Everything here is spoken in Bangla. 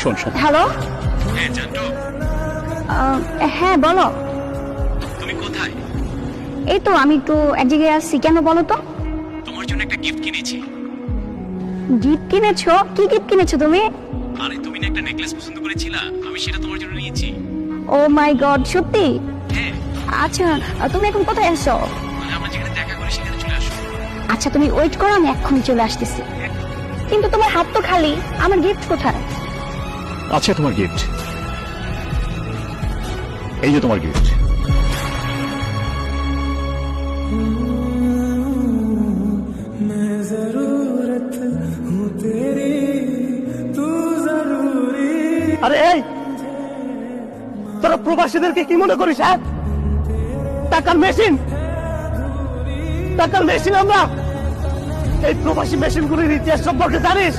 শোন শোন। হ্যালো, হ্যাঁ জানতো, হ্যাঁ বলো। তুমি কোথায়? এই তো আমি একটু এক জায়গায় আসছি, কেন বলো তো? তোমার জন্য একটা গিফট কিনেছি। গিফট কিনেছো? কি গিফট কিনেছো তুমি? আরে তুমি না একটা নেকলেস পছন্দ করেছিলা, আমি সেটা তোমার জন্য নিয়েছি। ও মাই গড, সত্যি? হ্যাঁ, আচ্ছা, তুমি এখন কোথায় আছো? মানে আমরা যেখানে দেখা করি সেখানে চলে আসো। আচ্ছা তুমি ওয়েট করো, আমি এক্ষুনি চলে আসতেছি। কিন্তু তোমার হাত তো খালি, আমার গিফট কোথায়? আচ্ছা তোমার গিফট, এই যে তোমার গিফট। আরে এই তোরা প্রবাসীদেরকে কি মনে করিস? হ্যাঁ, টাকার মেশিন, টাকার মেশিন আমরা। এই প্রবাসী মেশিনগুলির ইতিহাস সম্পর্কে জানিস?